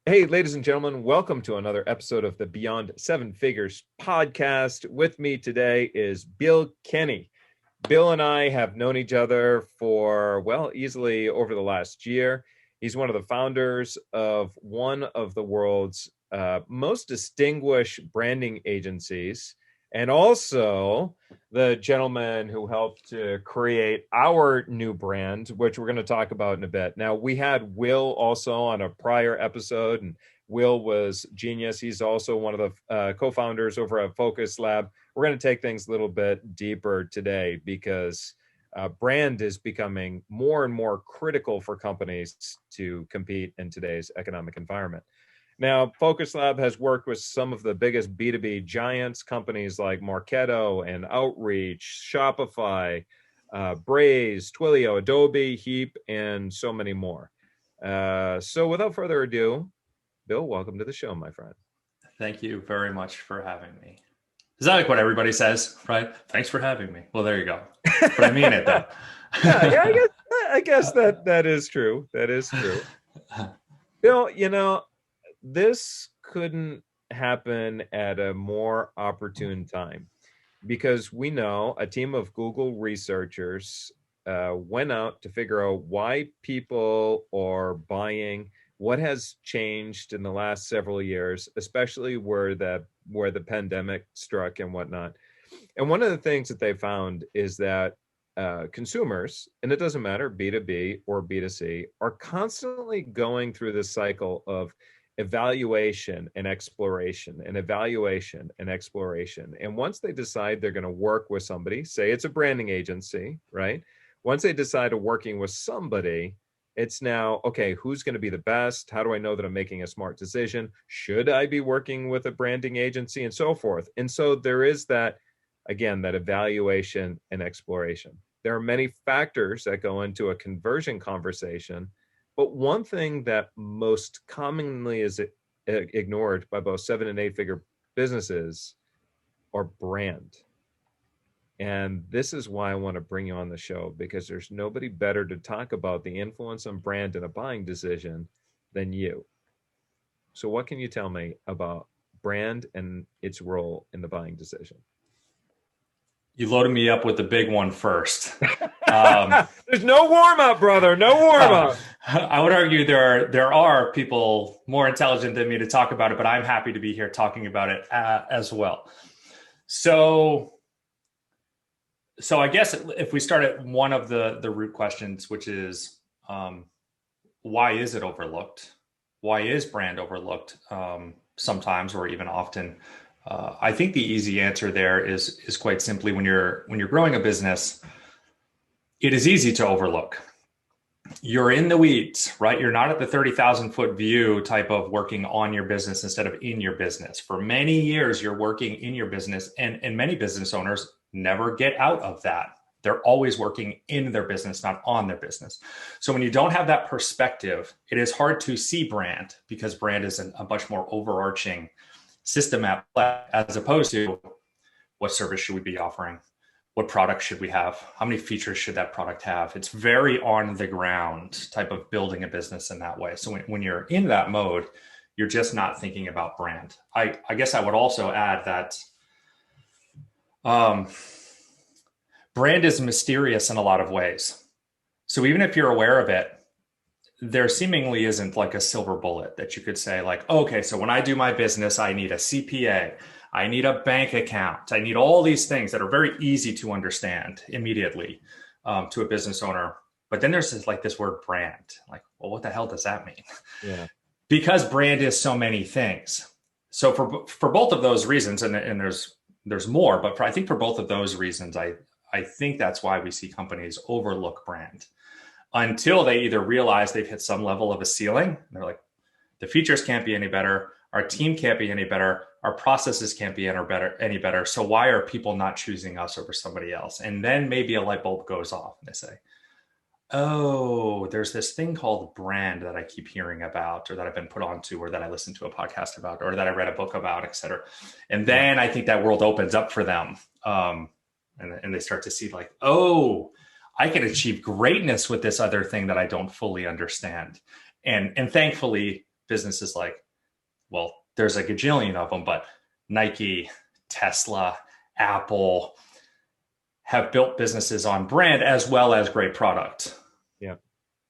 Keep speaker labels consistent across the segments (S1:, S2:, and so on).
S1: Hey, ladies and gentlemen, welcome to another episode of the Beyond Seven Figures podcast. With me today is Bill Kenney. Bill and I have known each other for, well, easily over the last year. He's one of the founders of one of the world's most distinguished branding agencies, and also the gentleman who helped to create our new brand, which we're going to talk about in a bit. Now, we had Will also on a prior episode, and Will was genius. He's also one of the co-founders over at Focus Lab. We're going to take things a little bit deeper today because brand is becoming more and more critical for companies to compete in today's economic environment. Now, Focus Lab has worked with some of the biggest B2B giants, companies like Marketo and Outreach, Shopify, Braze, Twilio, Adobe, Heap, and so many more. So without further ado, Bill, welcome to the show, my friend.
S2: Thank you very much for having me. Is that like what everybody says, right? Thanks for having me. Well, there you go. But I mean it though.
S1: Yeah, I guess that is true. That is true. Bill, this couldn't happen at a more opportune time because we know a team of Google researchers went out to figure out why people are buying, what has changed in the last several years, especially where the pandemic struck and whatnot. And one of the things that they found is that consumers, and it doesn't matter B2B or B2C, are constantly going through this cycle of evaluation and exploration and evaluation and exploration. And once they decide they're going to work with somebody, say it's a branding agency, right? Once they decide to working with somebody, it's now, okay, who's going to be the best? How do I know that I'm making a smart decision? Should I be working with a branding agency and so forth? And so there is that, again, that evaluation and exploration. There are many factors that go into a conversion conversation, but one thing that most commonly is ignored by both 7 and 8 figure businesses are brand. And this is why I want to bring you on the show, because there's nobody better to talk about the influence on brand in a buying decision than you. So what can you tell me about brand and its role in the buying decision?
S2: You loaded me up with the big one first.
S1: There's no warm up, brother. No warm up.
S2: I would argue there are people more intelligent than me to talk about it, but I'm happy to be here talking about it as well. So I guess if we start at one of the root questions, which is why is it overlooked? Why is brand overlooked sometimes or even often? I think the easy answer there is quite simply when you're growing a business, it is easy to overlook. You're in the weeds, right? You're not at the 30,000 foot view type of working on your business instead of in your business. For many years, you're working in your business, and many business owners never get out of that. They're always working in their business, not on their business. So when you don't have that perspective, it is hard to see brand because brand is a much more overarching system at play, as opposed to what service should we be offering? What product should we have? How many features should that product have? It's very on the ground type of building a business in that way. So when you're in that mode, you're just not thinking about brand. I guess I would also add that brand is mysterious in a lot of ways. So even if you're aware of it, there seemingly isn't like a silver bullet that you could say like, okay, so when I do my business, I need a CPA, I need a bank account, I need all these things that are very easy to understand immediately to a business owner. But then there's this word brand. Like, well, what the hell does that mean?
S1: Yeah.
S2: Because brand is so many things. So for both of those reasons, and there's more, but I think for both of those reasons, I think that's why we see companies overlook brand until they either realize they've hit some level of a ceiling. They're like, the features can't be any better. Our team can't be any better. Our processes can't be any better. So why are people not choosing us over somebody else? And then maybe a light bulb goes off and they say, oh, there's this thing called brand that I keep hearing about, or that I've been put onto, or that I listened to a podcast about, or that I read a book about, et cetera. And then I think that world opens up for them. And they start to see like, oh, I can achieve greatness with this other thing that I don't fully understand. And thankfully, businesses like, well, there's a gajillion of them, but Nike, Tesla, Apple have built businesses on brand as well as great product.
S1: Yeah.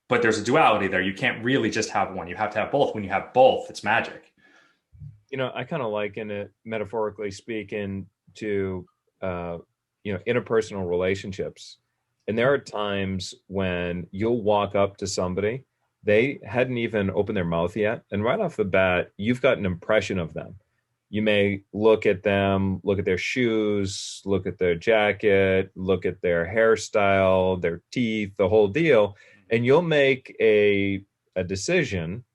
S2: But there's a duality there. You can't really just have one. You have to have both. When you have both, it's magic.
S1: I kind of liken it, metaphorically speaking, to interpersonal relationships. And there are times when you'll walk up to somebody, they hadn't even opened their mouth yet, and right off the bat, you've got an impression of them. You may look at them, look at their shoes, look at their jacket, look at their hairstyle, their teeth, the whole deal, and you'll make a decision,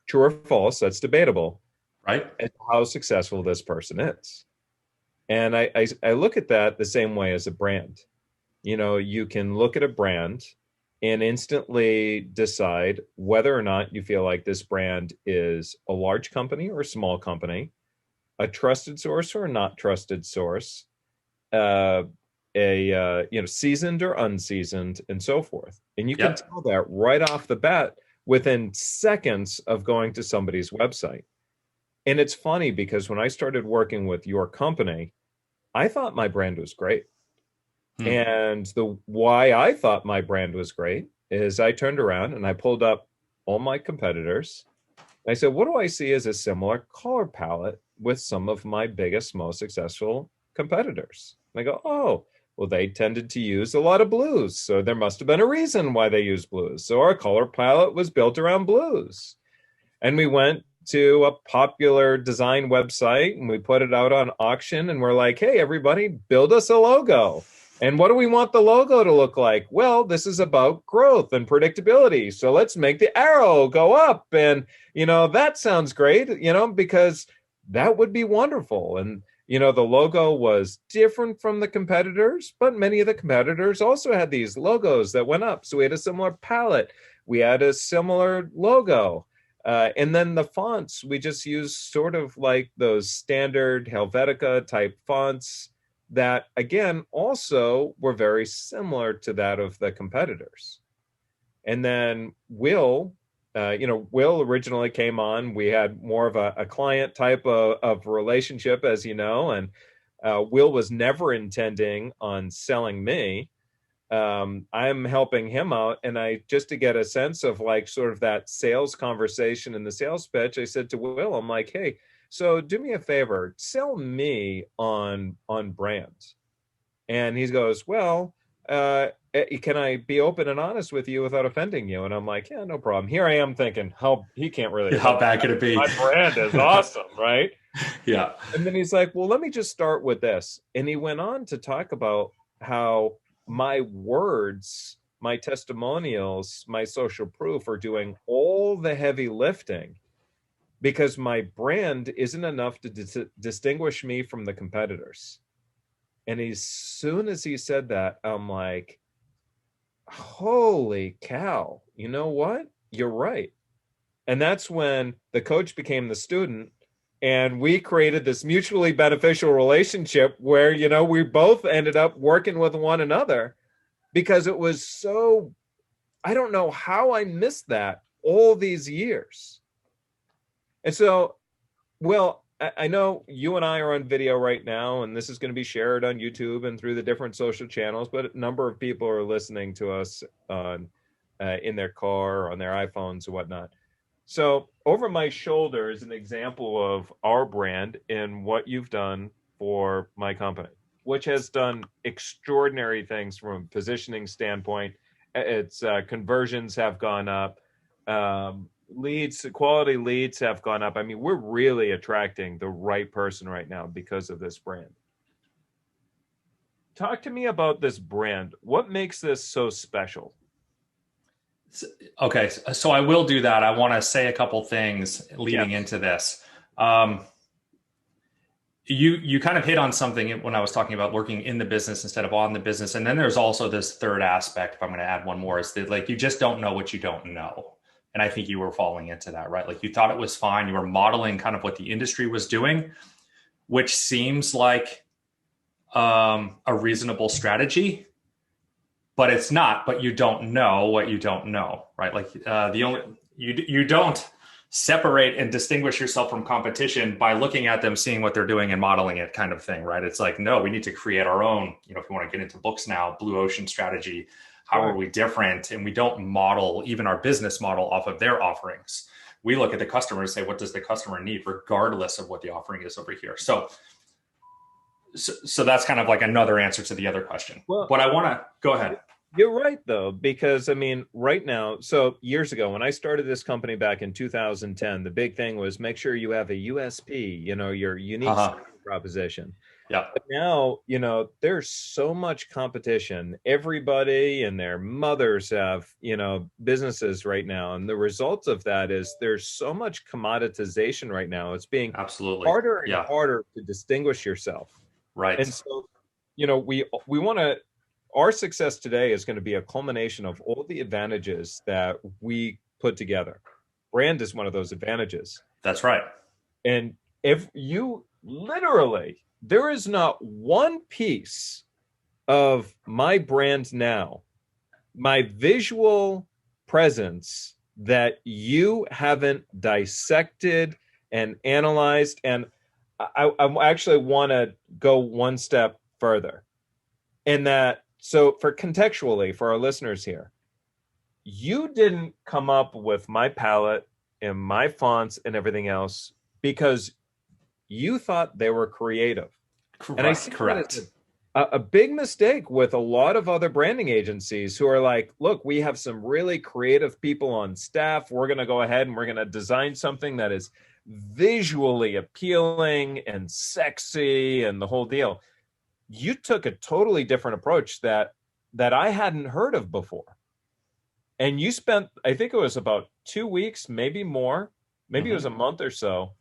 S1: true or false, that's debatable,
S2: right?
S1: As to how successful this person is. And I look at that the same way as a brand. You can look at a brand and instantly decide whether or not you feel like this brand is a large company or a small company, a trusted source or a not trusted source, seasoned or unseasoned, and so forth. And you can tell that right off the bat within seconds of going to somebody's website. And it's funny because when I started working with your company, I thought my brand was great. And the why I thought my brand was great is I turned around and I pulled up all my competitors. I said, what do I see as a similar color palette with some of my biggest, most successful competitors? And I go, oh, well, they tended to use a lot of blues. So there must have been a reason why they use blues. So our color palette was built around blues. And we went to a popular design website and we put it out on auction and we're like, hey, everybody, build us a logo. And what do we want the logo to look like? Well, this is about growth and predictability. So let's make the arrow go up. And, that sounds great, because that would be wonderful. And, the logo was different from the competitors, but many of the competitors also had these logos that went up. So we had a similar palette. We had a similar logo. And then the fonts, we just used sort of like those standard Helvetica type fonts that, again, also were very similar to that of the competitors. And then Will originally came on. We had more of a client type of relationship, as you know, and Will was never intending on selling me. I'm helping him out. And just to get a sense of like sort of that sales conversation and the sales pitch, I said to Will, I'm like, hey, so do me a favor, sell me on brand. And he goes, well, can I be open and honest with you without offending you? And I'm like, yeah, no problem. Here I am thinking, he can't really.
S2: How bad could it be?
S1: My brand is awesome, right?
S2: Yeah.
S1: And then he's like, well, let me just start with this. And he went on to talk about how my words, my testimonials, my social proof are doing all the heavy lifting because my brand isn't enough to distinguish me from the competitors. And as soon as he said that, I'm like, holy cow, you know what? You're right. And that's when the coach became the student and we created this mutually beneficial relationship where, we both ended up working with one another because it was so, I don't know how I missed that all these years. And so, Will, I know you and I are on video right now, and this is going to be shared on YouTube and through the different social channels, but a number of people are listening to us on in their car, on their iPhones and whatnot. So over my shoulder is an example of our brand and what you've done for my company, which has done extraordinary things from a positioning standpoint. Its conversions have gone up. Quality leads have gone up. I mean, we're really attracting the right person right now because of this brand. Talk to me about this brand. What makes this so special?
S2: Okay, so I will do that. I want to say a couple things leading into this. You kind of hit on something when I was talking about working in the business instead of on the business. And then there's also this third aspect, if I'm going to add one more, is that like you just don't know what you don't know. And I think you were falling into that, right? Like you thought it was fine. You were modeling kind of what the industry was doing, which seems like a reasonable strategy, but it's not. But you don't know what you don't know, right? Like you don't separate and distinguish yourself from competition by looking at them, seeing what they're doing and modeling it kind of thing, right? It's like, no, we need to create our own, if you want to get into books now, blue ocean strategy, how are we different? And we don't model even our business model off of their offerings. We look at the customer and say, what does the customer need, regardless of what the offering is over here? So that's kind of like another answer to the other question. Well, but I want to go ahead.
S1: You're right, though, because right now, so years ago, when I started this company back in 2010, the big thing was make sure you have a USP, your unique proposition.
S2: Yeah.
S1: But now, there's so much competition. Everybody and their mothers have, businesses right now. And the result of that is there's so much commoditization right now. It's being
S2: absolutely
S1: harder and harder to distinguish yourself.
S2: Right.
S1: And so, we want to, our success today is going to be a culmination of all the advantages that we put together. Brand is one of those advantages.
S2: That's right.
S1: And if you literally, there is not one piece of my brand now, my visual presence, that you haven't dissected and analyzed. And I actually want to go one step further in that. So contextually, for our listeners here, you didn't come up with my palette and my fonts and everything else because you thought they were creative.
S2: Correct.
S1: And I see correct. A big mistake with a lot of other branding agencies who are like, look, we have some really creative people on staff. We're going to go ahead and we're going to design something that is visually appealing and sexy and the whole deal. You took a totally different approach that I hadn't heard of before. And you spent, I think it was about 2 weeks, maybe more, maybe it was a month or so,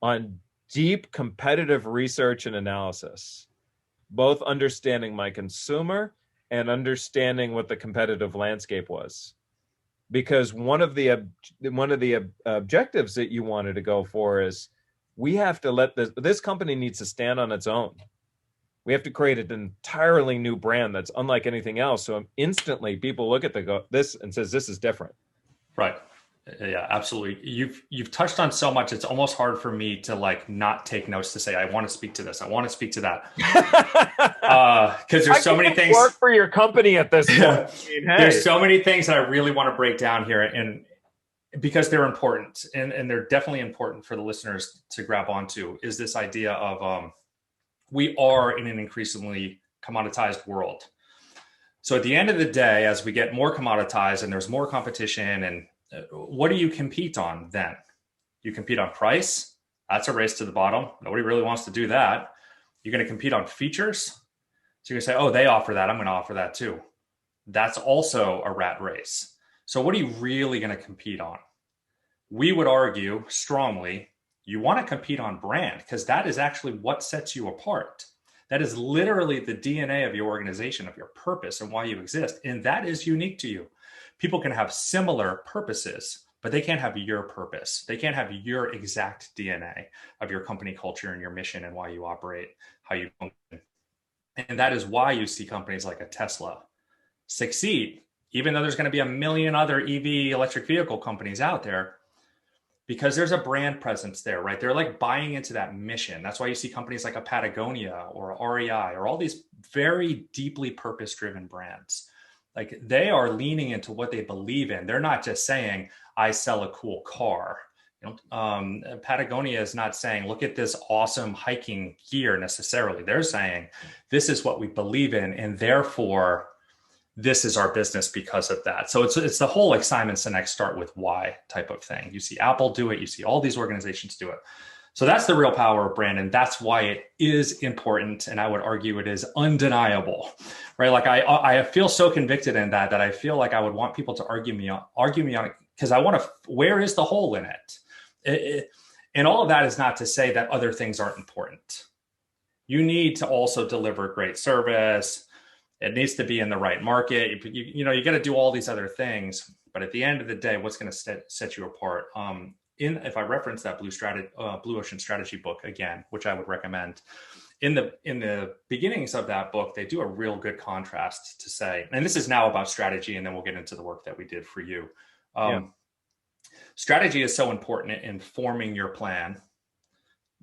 S1: on deep competitive research and analysis, both understanding my consumer and understanding what the competitive landscape was. Because one of the objectives that you wanted to go for is we have to let this company needs to stand on its own. We have to create an entirely new brand that's unlike anything else. So instantly people look at this and says, this is different.
S2: Right. Yeah, absolutely. You've touched on so much. It's almost hard for me to not take notes to say, I want to speak to this. I want to speak to that. Because there's so many things.
S1: Work for your company at this point.
S2: There's so many things that I really want to break down here, and because they're important and they're definitely important for the listeners to grab onto, is this idea of, we are in an increasingly commoditized world. So at the end of the day, as we get more commoditized and there's more competition, and what do you compete on then? You compete on price. That's a race to the bottom. Nobody really wants to do that. You're going to compete on features. So you're going to say, oh, they offer that, I'm going to offer that too. That's also a rat race. So what are you really going to compete on? We would argue strongly, you want to compete on brand, because that is actually what sets you apart. That is literally the DNA of your organization, of your purpose and why you exist. And that is unique to you. People can have similar purposes, but they can't have your purpose. They can't have your exact DNA of your company culture and your mission and why you operate, how you function. And that is why you see companies like a Tesla succeed, even though there's going to be a million other EV electric vehicle companies out there, because there's a brand presence there, right? They're like buying into that mission. That's why you see companies like a Patagonia or a REI or all these very deeply purpose-driven brands. Like, they are leaning into what they believe in. They're not just saying, I sell a cool car. Patagonia is not saying, look at this awesome hiking gear necessarily. They're saying, this is what we believe in, and therefore this is our business because of that. So it's the whole like Simon Sinek start with why type of thing. You see Apple do it. You see all these organizations do it. So that's the real power of brand. And that's why it is important. And I would argue it is undeniable, right? Like I feel so convicted in that I feel like I would want people to argue me on it, because I want to, where is the hole in it? And all of that is not to say that other things aren't important. You need to also deliver great service. It needs to be in the right market. You got to do all these other things. But at the end of the day, what's going to set you apart? If I reference that Blue Ocean Strategy book again, which I would recommend, in the beginnings of that book, they do a real good contrast to say, and this is now about strategy, and then we'll get into the work that we did for you. Strategy is so important in forming your plan.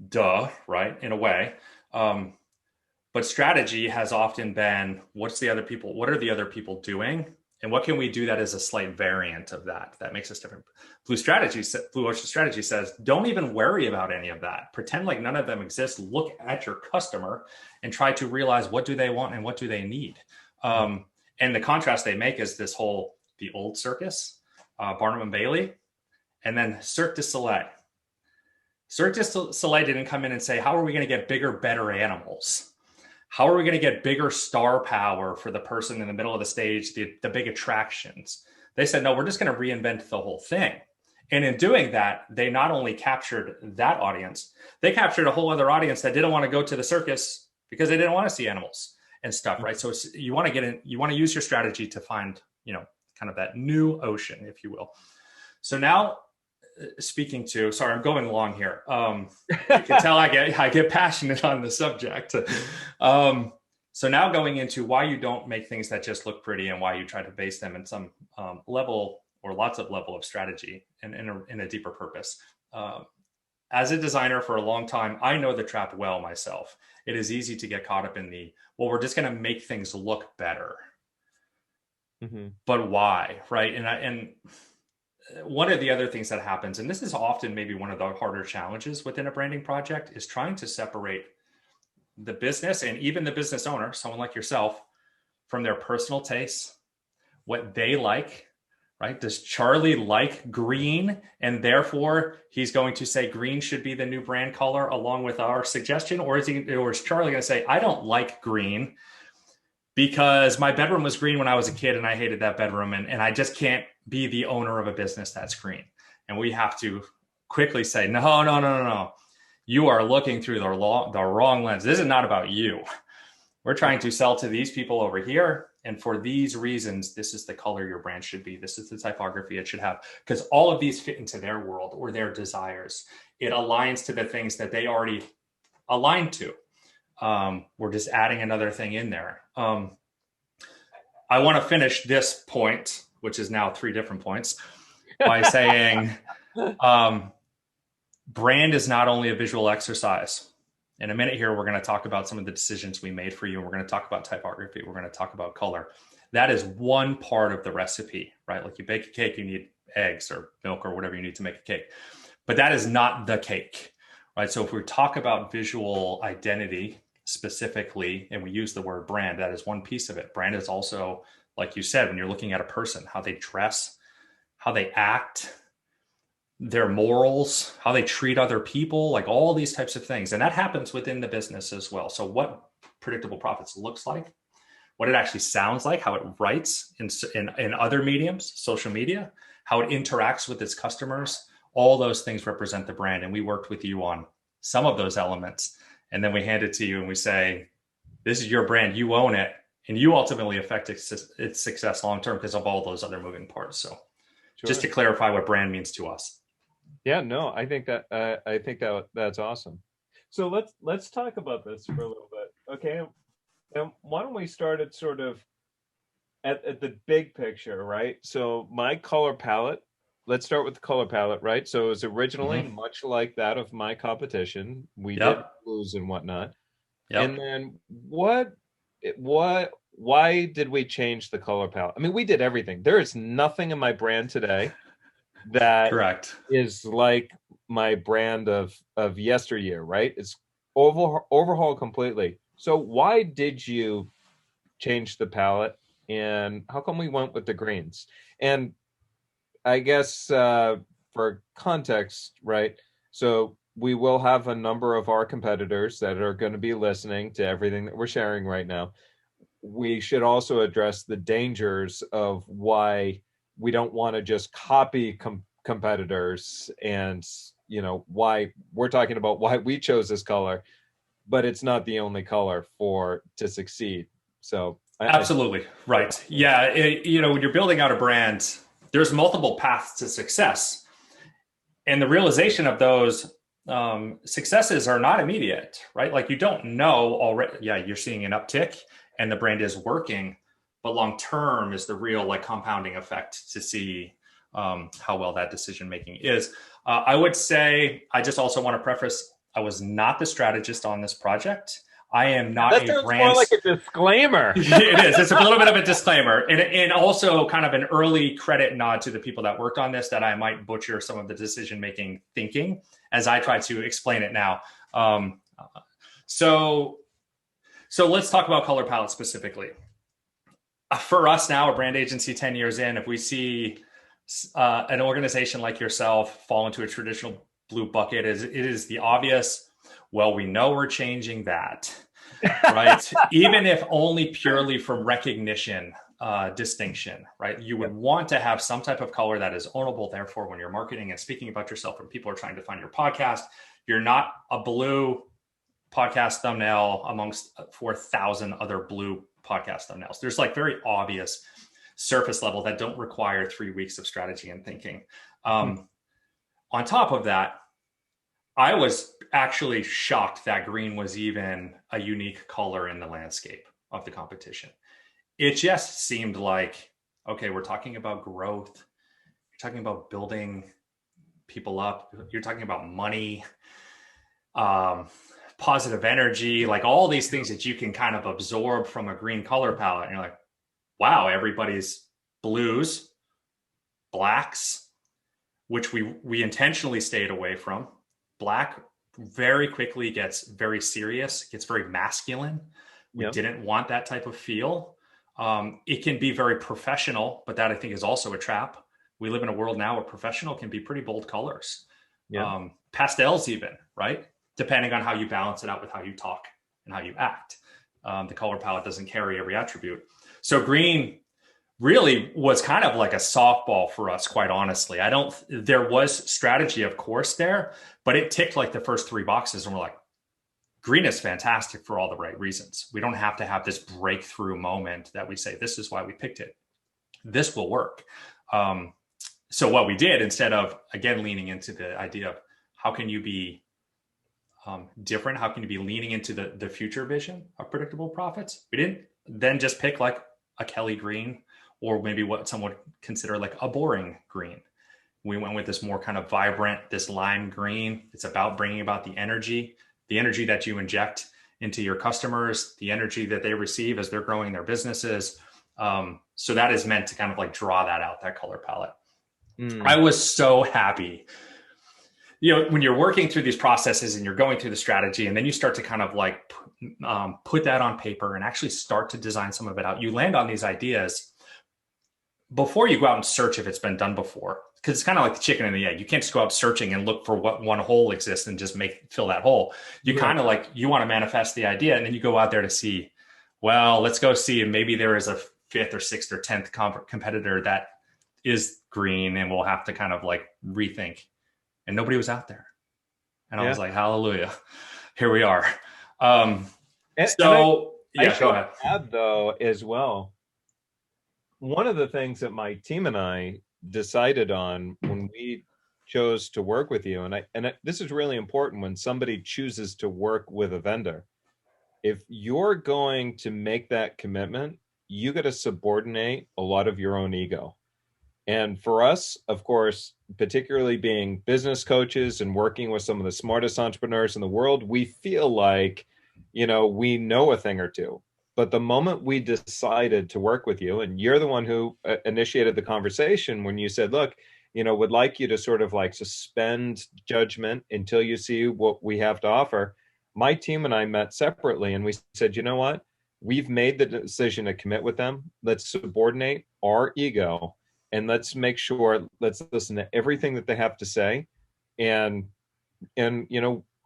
S2: Duh, right? In a way. But strategy has often been, what are the other people doing? And what can we do that is a slight variant of that? That makes us different. Blue Ocean Strategy says, don't even worry about any of that. Pretend like none of them exist. Look at your customer and try to realize, what do they want and what do they need? And the contrast they make is the old circus, Barnum and Bailey, and then Cirque du Soleil. Cirque du Soleil didn't come in and say, how are we going to get bigger, better animals? How are we going to get bigger star power for the person in the middle of the stage, the big attractions? They said, no, we're just going to reinvent the whole thing. And in doing that, they not only captured that audience, they captured a whole other audience that didn't want to go to the circus because they didn't want to see animals and stuff, right? So you want to use your strategy to find, kind of that new ocean, if you will. So now, sorry, I'm going long here. You can tell I get passionate on the subject. So now going into why you don't make things that just look pretty and why you try to base them in some level or lots of level of strategy and in a deeper purpose. As a designer for a long time, I know the trap well myself. It is easy to get caught up in we're just going to make things look better. Mm-hmm. But why, right? And one of the other things that happens, and this is often maybe one of the harder challenges within a branding project, is trying to separate the business and even the business owner, someone like yourself, from their personal tastes, what they like, right? Does Charlie like green? And therefore he's going to say green should be the new brand color along with our suggestion? Or is Charlie going to say, I don't like green because my bedroom was green when I was a kid and I hated that bedroom. And I just can't be the owner of a business that's green. And we have to quickly say, no. You are looking through the wrong lens. This is not about you. We're trying to sell to these people over here. And for these reasons, this is the color your brand should be. This is the typography it should have. Because all of these fit into their world or their desires. It aligns to the things that they already aligned to. We're just adding another thing in there. I want to finish this point, which is now 3 different points, by saying brand is not only a visual exercise. In a minute here, we're going to talk about some of the decisions we made for you. We're going to talk about typography. We're going to talk about color. That is one part of the recipe, right? Like you bake a cake, you need eggs or milk or whatever you need to make a cake. But that is not the cake, right? So if we talk about visual identity specifically, and we use the word brand, that is one piece of it. Brand is also, like you said, when you're looking at a person, how they dress, how they act, their morals, how they treat other people, like all these types of things. And that happens within the business as well. So what Predictable Profits looks like, what it actually sounds like, how it writes in other mediums, social media, how it interacts with its customers, all those things represent the brand. And we worked with you on some of those elements. And then we hand it to you and we say, this is your brand, you own it. And you ultimately affect its success long-term because of all those other moving parts. So just to clarify what brand means to us.
S1: Yeah, no, I think that's awesome. So let's talk about this for a little bit. Okay. And why don't we start at sort of at the big picture, right? So my color palette, let's start with the color palette, right? So it was originally much like that of my competition. We did blues and whatnot. Yep. And then why did we change the color palette? I mean, we did everything. There is nothing in my brand today that
S2: correct
S1: is like my brand of yesteryear, right? It's overhauled completely. So why did you change the palette, and how come we went with the greens? And I guess for context, right? So we will have a number of our competitors that are going to be listening to everything that we're sharing right now. We should also address the dangers of why we don't want to just copy competitors, and why we're talking about why we chose this color, but it's not the only color to succeed. So
S2: absolutely right. Yeah, when you're building out a brand, there's multiple paths to success, and the realization of those successes are not immediate, right? Like you don't know already. Yeah, you're seeing an uptick and the brand is working, but long term is the real like compounding effect to see how well that decision making is. I would say, I just also want to preface, I was not the strategist on this project. I am not
S1: That
S2: a
S1: sounds
S2: brand.
S1: more like a disclaimer.
S2: It is. It's a little bit of a disclaimer, and also kind of an early credit nod to the people that worked on this, that I might butcher some of the decision making thinking as I try to explain it now. So let's talk about color palette specifically. For us now, a brand agency 10 years in, if we see an organization like yourself fall into a traditional blue bucket, it is the obvious, well, we know we're changing that, right? Even if only purely from recognition, distinction, right? You would want to have some type of color that is ownable. Therefore, when you're marketing and speaking about yourself and people are trying to find your podcast, you're not a blue podcast thumbnail amongst 4,000 other blue podcast thumbnails. There's like very obvious surface level that don't require 3 weeks of strategy and thinking. On top of that, I was actually shocked that green was even a unique color in the landscape of the competition. It just seemed like, okay, we're talking about growth. You're talking about building people up. You're talking about money, positive energy, like all these things that you can kind of absorb from a green color palette. And you're like, wow, everybody's blues, blacks, which we intentionally stayed away from. Black very quickly gets very serious, gets very masculine. We didn't want that type of feel. It can be very professional, but that I think is also a trap. We live in a world now where professional can be pretty bold colors. Pastels even, right? Depending on how you balance it out with how you talk and how you act. The color palette doesn't carry every attribute. So green really was kind of like a softball for us, quite honestly. There was strategy, of course, there, but it ticked like the first 3 boxes. And we're like, green is fantastic for all the right reasons. We don't have to have this breakthrough moment that we say, this is why we picked it. This will work. So what we did, instead of, again, leaning into the idea of how can you be different, how can you be leaning into the future vision of predictable profits, we didn't then just pick like a Kelly green, or maybe what some would consider like a boring green. We went with this more kind of vibrant, this lime green. It's about bringing about the energy that you inject into your customers, the energy that they receive as they're growing their businesses. So that is meant to kind of like draw that out, that color palette. I was so happy. When you're working through these processes and you're going through the strategy, and then you start to kind of like put that on paper and actually start to design some of it out, you land on these ideas before you go out and search if it's been done before. Because it's kind of like the chicken and the egg. You can't just go out searching and look for what one hole exists and just fill that hole. You kind of like, you want to manifest the idea, and then you go out there to see, well, let's go see, and maybe there is a 5th or 6th or 10th competitor that is green, and we'll have to kind of like rethink. And nobody was out there. And I was like, hallelujah, here we are. Go ahead.
S1: Add though as well, one of the things that my team and I decided on when we chose to work with you, and this is really important when somebody chooses to work with a vendor. If you're going to make that commitment, you got to subordinate a lot of your own ego. And for us, of course, particularly being business coaches and working with some of the smartest entrepreneurs in the world, we feel like, we know a thing or two. But the moment we decided to work with you, and you're the one who initiated the conversation when you said, look, would like you to sort of like suspend judgment until you see what we have to offer. My team and I met separately, and we said, you know what? We've made the decision to commit with them. Let's subordinate our ego, and let's make sure, let's listen to everything that they have to say, and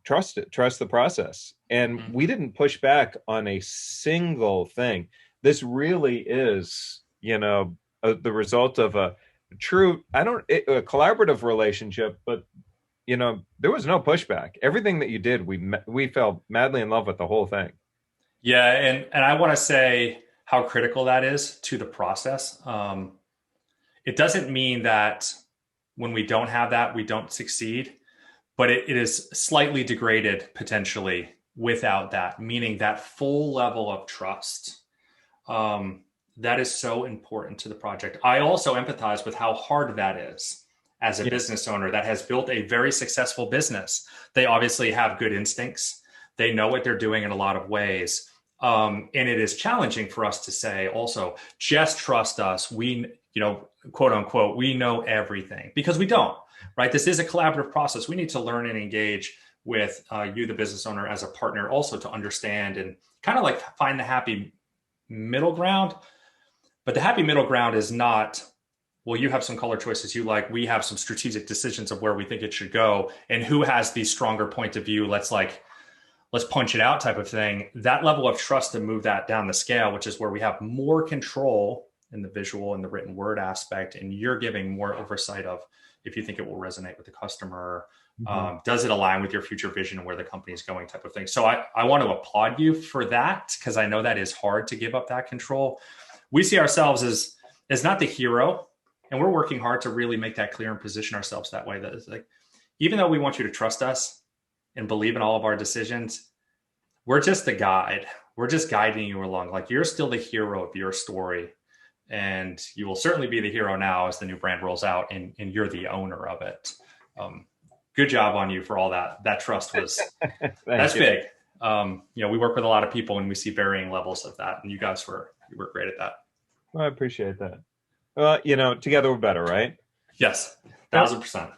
S1: trust the process. And we didn't push back on a single thing. This really is, the result of a true, a collaborative relationship, but there was no pushback. Everything that you did, we fell madly in love with the whole thing.
S2: Yeah. And I want to say how critical that is to the process. It doesn't mean that when we don't have that, we don't succeed, but it is slightly degraded potentially without that, meaning that full level of trust. That is so important to the project. I also empathize with how hard that is as a business owner that has built a very successful business. They obviously have good instincts. They know what they're doing in a lot of ways. And it is challenging for us to say also, just trust us. We, quote unquote, we know everything, because we don't, right? This is a collaborative process. We need to learn and engage with you, the business owner, as a partner also, to understand and kind of like find the happy middle ground. But the happy middle ground is not, well, you have some color choices you like, we have some strategic decisions of where we think it should go, and who has the stronger point of view, let's punch it out type of thing. That level of trust to move that down the scale, which is where we have more control in the visual and the written word aspect, and you're giving more oversight of if you think it will resonate with the customer. Does it align with your future vision and where the company is going type of thing. So I want to applaud you for that, because I know that is hard to give up that control. We see ourselves as not the hero, and we're working hard to really make that clear and position ourselves that way. That is like, even though we want you to trust us and believe in all of our decisions, we're just the guide. We're just guiding you along. Like, you're still the hero of your story, and you will certainly be the hero now as the new brand rolls out, and you're the owner of it. Good job on you for all that. That trust was, that's big. We work with a lot of people and we see varying levels of that. And you guys were great at that.
S1: Well, I appreciate that. Well, together we're better, right?
S2: Yes, 1000%.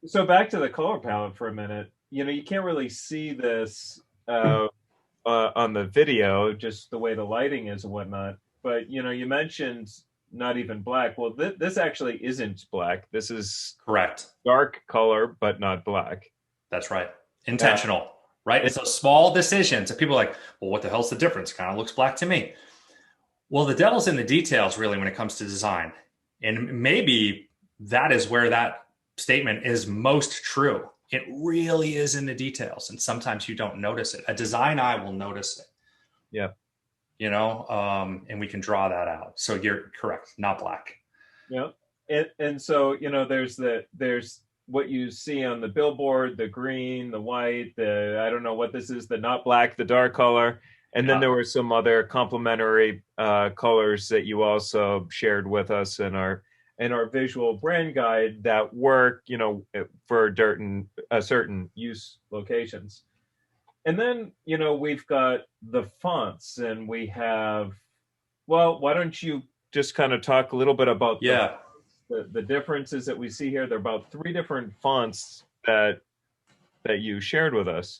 S1: So back to the color palette for a minute. You can't really see this on the video, just the way the lighting is and whatnot. But, you mentioned not even black. Well, this actually isn't black. This is
S2: correct.
S1: Dark color, but not black.
S2: That's right. Intentional, right? It's those small decisions that people are like, well, what the hell's the difference? Kind of looks black to me. Well, the devil's in the details, really, when it comes to design. And maybe that is where that statement is most true. It really is in the details. And sometimes you don't notice it. A design eye will notice it.
S1: Yeah.
S2: And we can draw that out. So you're correct, not black.
S1: Yeah. And so, there's what you see on the billboard, the green, the white, I don't know what this is, the not black, the dark color. And then there were some other complementary colors that you also shared with us in our visual brand guide that work, for certain use locations. And then, we've got the fonts, and we have, well, why don't you just kind of talk a little bit about the differences that we see here? There are about 3 different fonts that you shared with us.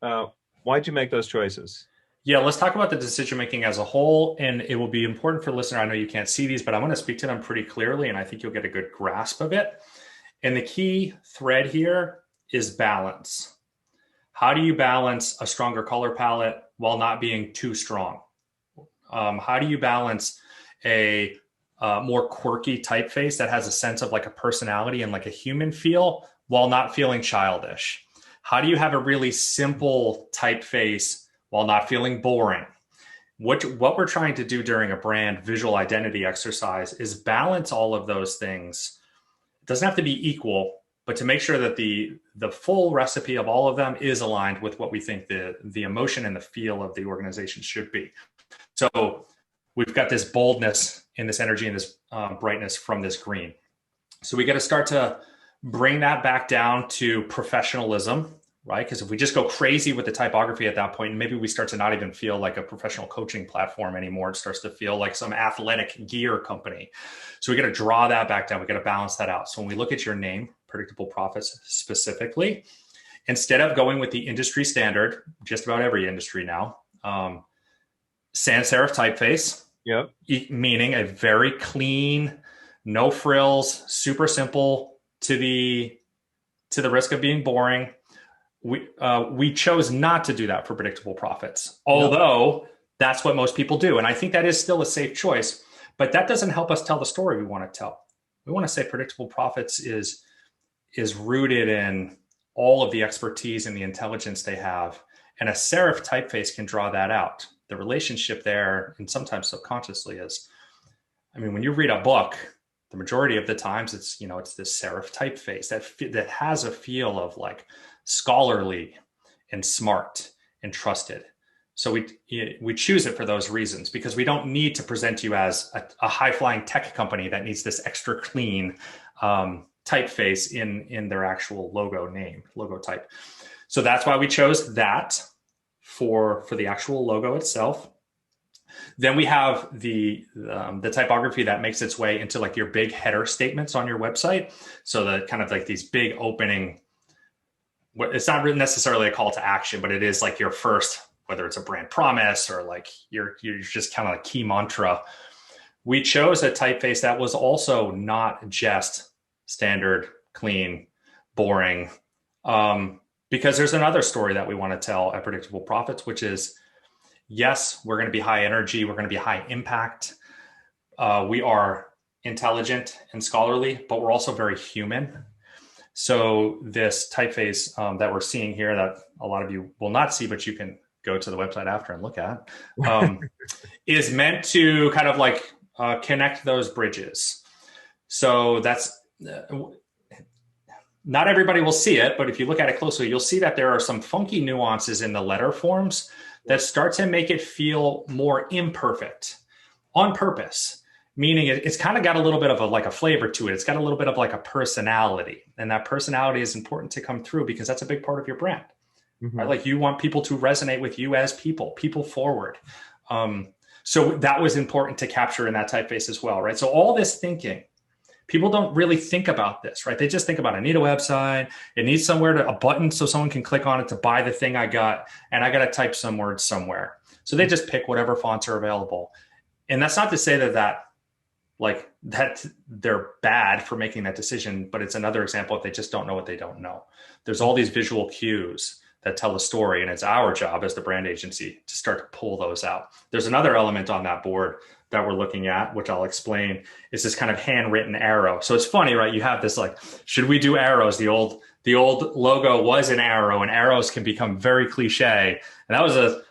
S1: Why'd you make those choices?
S2: Yeah, let's talk about the decision-making as a whole. And it will be important for listener. I know you can't see these, but I'm going to speak to them pretty clearly, and I think you'll get a good grasp of it. And the key thread here is balance. How do you balance a stronger color palette while not being too strong? How do you balance a more quirky typeface that has a sense of like a personality and like a human feel while not feeling childish? How do you have a really simple typeface while not feeling boring? What we're trying to do during a brand visual identity exercise is balance all of those things. It doesn't have to be equal, but to make sure that the full recipe of all of them is aligned with what we think the emotion and the feel of the organization should be. So we've got this boldness and this energy and this brightness from this green. So we got to start to bring that back down to professionalism, right? Because if we just go crazy with the typography at that point, maybe we start to not even feel like a professional coaching platform anymore. It starts to feel like some athletic gear company. So we got to draw that back down. We got to balance that out. So when we look at your name, Predictable Profits specifically, instead of going with the industry standard, just about every industry now, sans serif typeface,
S1: yep,
S2: meaning a very clean, no frills, super simple to the risk of being boring. We chose not to do that for Predictable Profits, although that's what most people do. And I think that is still a safe choice, but that doesn't help us tell the story we want to tell. We want to say Predictable Profits is rooted in all of the expertise and the intelligence they have. And a serif typeface can draw that out. The relationship there, and sometimes subconsciously, is, when you read a book, the majority of the times it's this serif typeface that has a feel of like scholarly and smart and trusted. So we choose it for those reasons, because we don't need to present you as a high-flying tech company that needs this extra clean typeface in their actual logo type. So that's why we chose that for the actual logo itself. Then we have the typography that makes its way into like your big header statements on your website. So the kind of like these big opening, it's not necessarily a call to action, but it is like your first, whether it's a brand promise or like you're just kind of a key mantra. We chose a typeface that was also not just standard, clean, boring, because there's another story that we want to tell at Predictable Profits, which is, yes, we're going to be high energy. We're going to be high impact. We are intelligent and scholarly, but we're also very human. So this typeface that we're seeing here, that a lot of you will not see, but you can go to the website after and look at, is meant to kind of like connect those bridges. So that's not everybody will see it, but if you look at it closely, you'll see that there are some funky nuances in the letter forms that start to make it feel more imperfect on purpose. Meaning it's kind of got a little bit of a flavor to it. It's got a little bit of like a personality, and that personality is important to come through because that's a big part of your brand, right? Like you want people to resonate with you as people forward. So that was important to capture in that typeface as well, right? So all this thinking, people don't really think about this, right? They just think about, I need a website. It needs a button so someone can click on it to buy the thing I got, and I got to type some words somewhere. So they just pick whatever fonts are available. And that's not to say that they're bad for making that decision, but it's another example if they just don't know what they don't know. There's all these visual cues that tell a story, and it's our job as the brand agency to start to pull those out. There's another element on that board that we're looking at, which I'll explain, is this kind of handwritten arrow. So it's funny, right? You have this like, should we do arrows? The old logo was an arrow, and arrows can become very cliche. And that was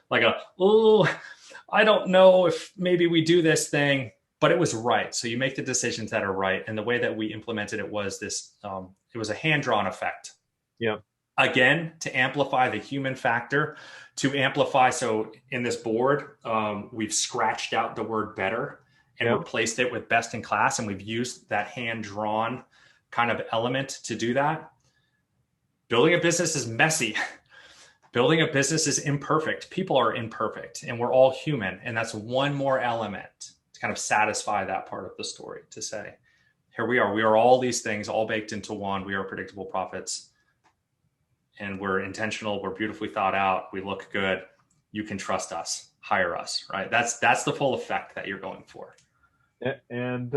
S2: I don't know if maybe we do this thing, but it was right. So you make the decisions that are right. And the way that we implemented it was this, it was a hand-drawn effect.
S1: Yeah.
S2: Again, to amplify the human factor, to amplify. So in this board, we've scratched out the word better and replaced it with best in class. And we've used that hand-drawn kind of element to do that. Building a business is messy. Building a business is imperfect. People are imperfect, and we're all human. And that's one more element to kind of satisfy that part of the story, to say, here we are all these things all baked into one. We are Predictable Profits, and we're intentional. We're beautifully thought out. We look good. You can trust us, hire us, right? That's the full effect that you're going for.
S1: And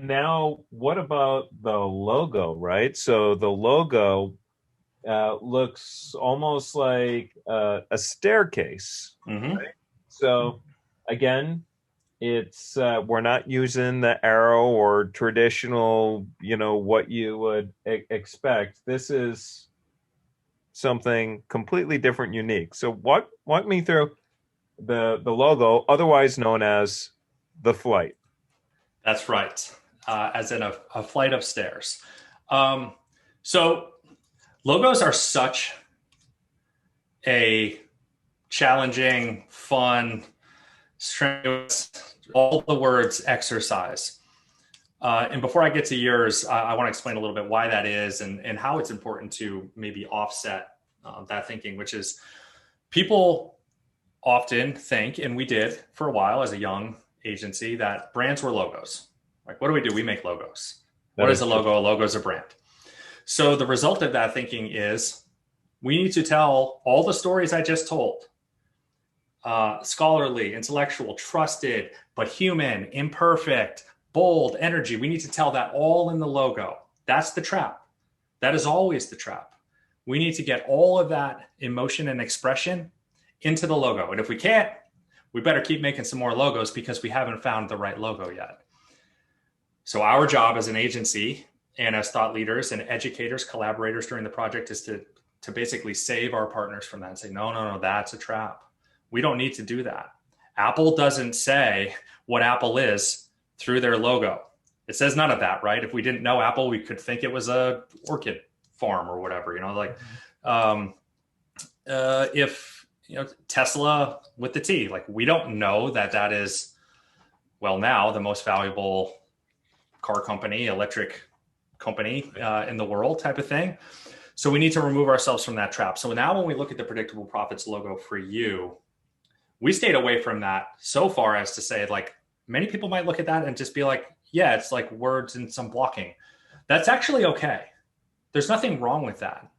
S1: now what about the logo, right? So the logo looks almost like a staircase. Right? So again, it's we're not using the arrow or traditional, what you would expect. This is something completely different, unique. So walk me through the logo, otherwise known as the flight.
S2: That's right, as in a flight of stairs. So logos are such a challenging, fun, strenuous, all the words exercise. And before I get to yours, I want to explain a little bit why that is and how it's important to maybe offset that thinking, which is people often think, and we did for a while as a young agency, that brands were logos. Like, what do? We make logos. What is a logo? A logo is a brand. So the result of that thinking is we need to tell all the stories I just told. Scholarly, intellectual, trusted, but human, imperfect, bold, energy. We need to tell that all in the logo. That's the trap. That is always the trap. We need to get all of that emotion and expression into the logo. And if we can't, we better keep making some more logos because we haven't found the right logo yet. So our job as an agency and as thought leaders and educators, collaborators during the project is to basically save our partners from that and say, no, that's a trap. We don't need to do that. Apple doesn't say what Apple is through their logo. It says none of that, right? If we didn't know Apple, we could think it was a orchid farm or whatever, Tesla with the T. Like, we don't know that that is, well, now the most valuable car company, electric company in the world type of thing. So we need to remove ourselves from that trap. So now when we look at the predictable profits logo for you, we stayed away from that so far as to say, like, many people might look at that and just be like, yeah, it's like words and some blocking. That's actually okay. There's nothing wrong with that.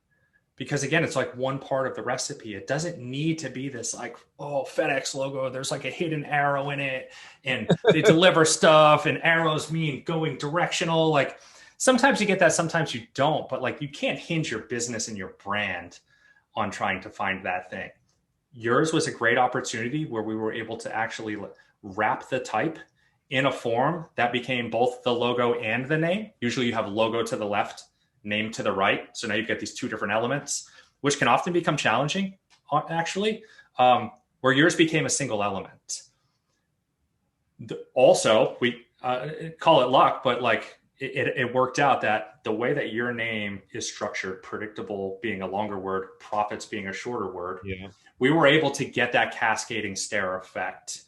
S2: Because again, it's like one part of the recipe. It doesn't need to be this like, oh, FedEx logo, there's like a hidden arrow in it and they deliver stuff and arrows mean going directional. Like, sometimes you get that, sometimes you don't, but like, you can't hinge your business and your brand on trying to find that thing. Yours was a great opportunity where we were able to actually wrap the type in a form that became both the logo and the name. Usually you have logo to the left, name to the right. So now you've got these two different elements, which can often become challenging, actually, where yours became a single element. Also, we call it luck, but like it worked out that the way that your name is structured, predictable being a longer word, profits being a shorter word, we were able to get that cascading stair effect.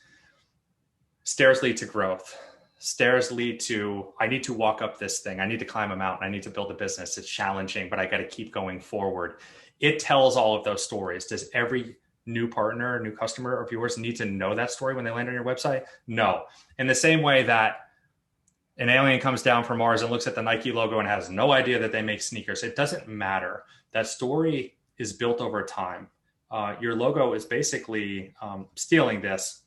S2: Stairs lead to growth. Stairs lead to, I need to walk up this thing. I need to climb a mountain. I need to build a business. It's challenging, but I got to keep going forward. It tells all of those stories. Does every new partner, new customer of yours need to know that story when they land on your website? No. In the same way that an alien comes down from Mars and looks at the Nike logo and has no idea that they make sneakers, it doesn't matter. That story is built over time. Your logo is basically stealing this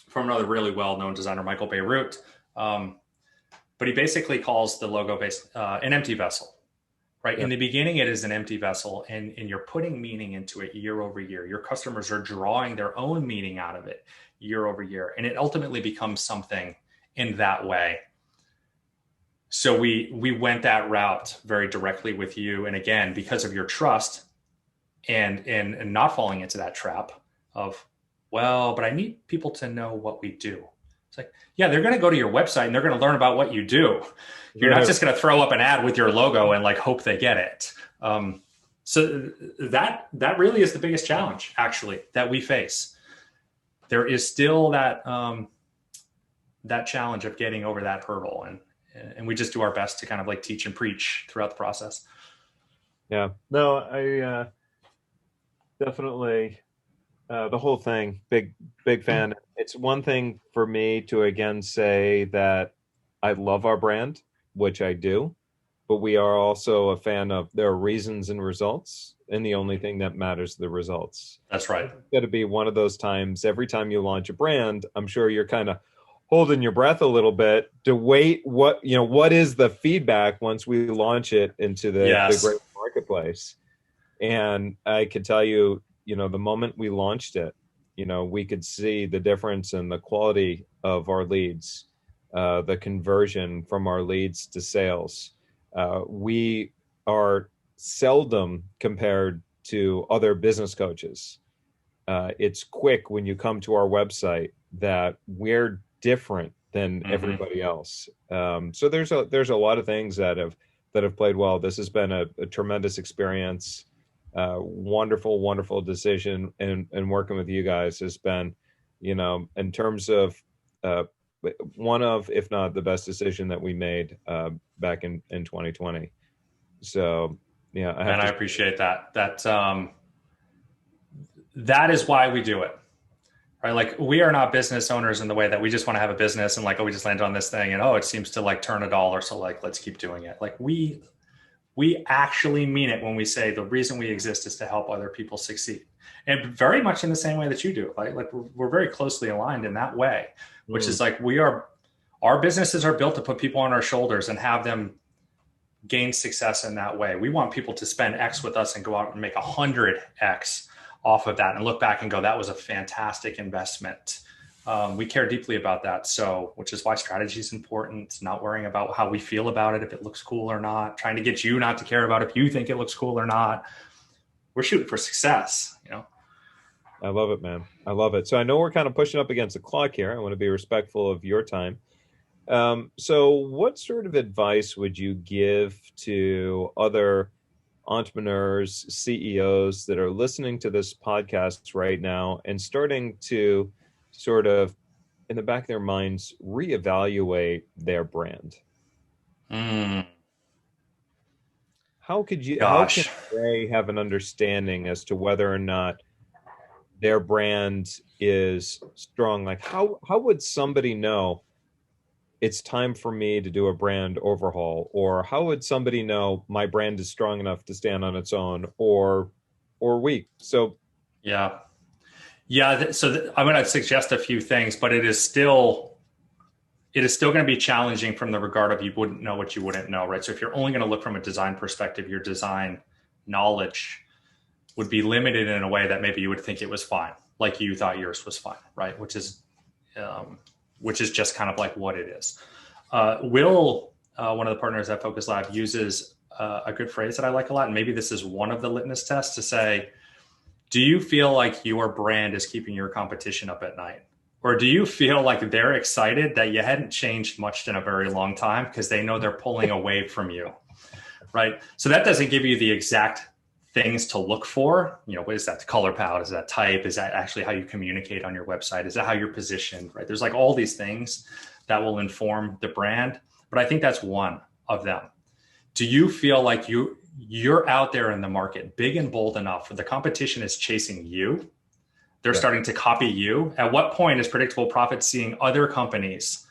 S2: from another really well-known designer, Michael Beirut. But he basically calls the logo an empty vessel, right? In the beginning, it is an empty vessel, and you're putting meaning into it year over year. Your customers are drawing their own meaning out of it year over year, and it ultimately becomes something in that way. So we went that route very directly with you. And again, because of your trust and not falling into that trap of, well, but I need people to know what we do. It's like, yeah, they're going to go to your website and they're going to learn about what you do. You're not just going to throw up an ad with your logo and like hope they get it. So that really is the biggest challenge, actually, that we face. There is still that that challenge of getting over that hurdle, and we just do our best to kind of like teach and preach throughout the process.
S1: Yeah, no, I definitely. The whole thing, big fan. It's one thing for me to again say that I love our brand, which I do, but we are also a fan of there are reasons and results, and the only thing that matters is the results.
S2: That's right.
S1: It's got to be one of those times every time you launch a brand, I'm sure you're kind of holding your breath a little bit to wait what is the feedback once we launch it into the great marketplace. And I could tell you, the moment we launched it, we could see the difference in the quality of our leads, the conversion from our leads to sales. We are seldom compared to other business coaches. It's quick when you come to our website that we're different than everybody else. So there's a lot of things that have played well. This has been a tremendous experience. Wonderful decision, and working with you guys has been, in terms of one of, if not the best decision that we made back in 2020. So yeah, I
S2: appreciate that. That is why we do it, right? Like, we are not business owners in the way that we just want to have a business and like, oh, we just landed on this thing and it seems to like turn $1, so like let's keep doing it. Like, we actually mean it when we say the reason we exist is to help other people succeed, and very much in the same way that you do. Like we're very closely aligned in that way, which is like our businesses are built to put people on our shoulders and have them gain success in that way. We want people to spend X with us and go out and make 100X off of that and look back and go, that was a fantastic investment. We care deeply about that. So, which is why strategy is important, not worrying about how we feel about it, if it looks cool or not, trying to get you not to care about if you think it looks cool or not. We're shooting for success,
S1: I love it, man. I love it. So I know we're kind of pushing up against the clock here. I want to be respectful of your time. So what sort of advice would you give to other entrepreneurs, CEOs that are listening to this podcast right now and starting to sort of, in the back of their minds, reevaluate their brand? How can
S2: Gosh.
S1: they have an understanding as to whether or not their brand is strong? Like how would somebody know it's time for me to do a brand overhaul? Or how would somebody know my brand is strong enough to stand on its own or weak? So
S2: Yeah. Yeah. I'm going to suggest a few things, but it is still going to be challenging from the regard of you wouldn't know what you wouldn't know, right? So if you're only going to look from a design perspective, your design knowledge would be limited in a way that maybe you would think it was fine, like you thought yours was fine, right? Which is just kind of like what it is. Will, one of the partners at Focus Lab, uses a good phrase that I like a lot, and maybe this is one of the litmus tests to say, do you feel like your brand is keeping your competition up at night? Or do you feel like they're excited that you hadn't changed much in a very long time because they know they're pulling away from you, right? So that doesn't give you the exact things to look for. What is that? The color palette? Is that type? Is that actually how you communicate on your website? Is that how you're positioned, right? There's like all these things that will inform the brand, but I think that's one of them. Do you feel like you're out there in the market, big and bold enough where the competition is chasing you? They're starting to copy you. At what point is Predictable Profit seeing other companies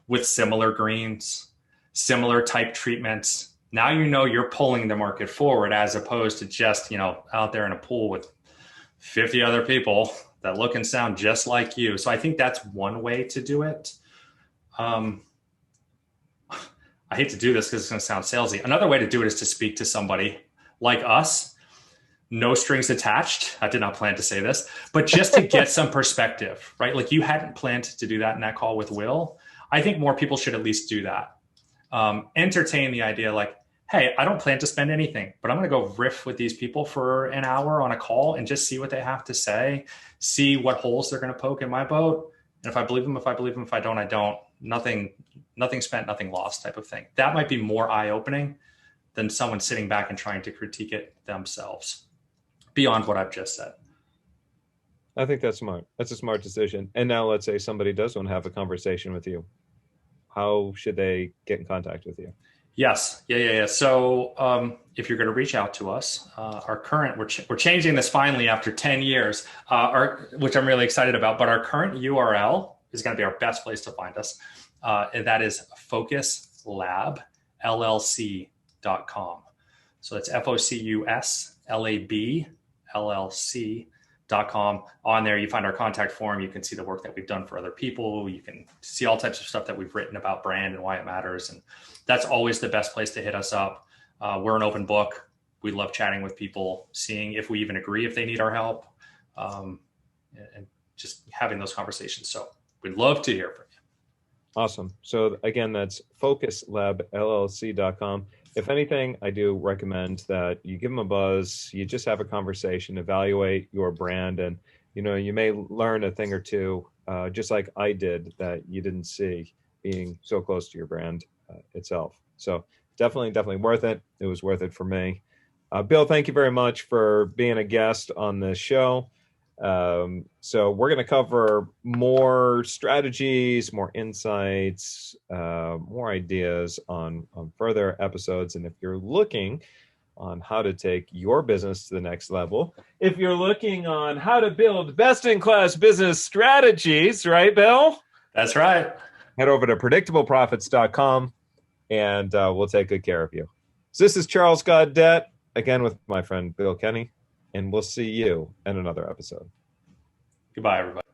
S2: with similar greens, similar type treatments? Now you know you're pulling the market forward as opposed to just, out there in a pool with 50 other people that look and sound just like you. So I think that's one way to do it. I hate to do this because it's going to sound salesy. Another way to do it is to speak to somebody like us. No strings attached. I did not plan to say this, but just to get some perspective, right? Like you hadn't planned to do that in that call with Will. I think more people should at least do that. Entertain the idea like, hey, I don't plan to spend anything, but I'm going to go riff with these people for an hour on a call and just see what they have to say, see what holes they're going to poke in my boat. And if I believe them, if I believe them, if I don't, I don't. Nothing spent, nothing lost type of thing. That might be more eye-opening than someone sitting back and trying to critique it themselves beyond what I've just said.
S1: I think that's smart. That's a smart decision. And now let's say somebody does want to have a conversation with you. How should they get in contact with you?
S2: Yes. Yeah. So if you're going to reach out to us, our current, we're changing this finally after 10 years, which I'm really excited about, but our current URL is going to be our best place to find us. And that is focuslabllc.com. So it's focuslabllc.com. On there, you find our contact form. You can see the work that we've done for other people. You can see all types of stuff that we've written about brand and why it matters. And that's always the best place to hit us up. We're an open book. We love chatting with people, seeing if we even agree if they need our help, and just having those conversations. So we'd love to hear from you.
S1: Awesome. So again, that's focuslabllc.com. If anything, I do recommend that you give them a buzz, you just have a conversation, evaluate your brand, and you may learn a thing or two, just like I did, that you didn't see being so close to your brand itself. So definitely worth it. It was worth it for me. Bill, thank you very much for being a guest on this show. So we're going to cover more strategies, more insights, more ideas on further episodes. And if you're looking on how to take your business to the next level, if you're looking on how to build best-in-class business strategies, right, Bill?
S2: That's right.
S1: Head over to predictableprofits.com and we'll take good care of you. So this is Charles Goddett, again with my friend Bill Kenney. And we'll see you in another episode.
S2: Goodbye, everybody.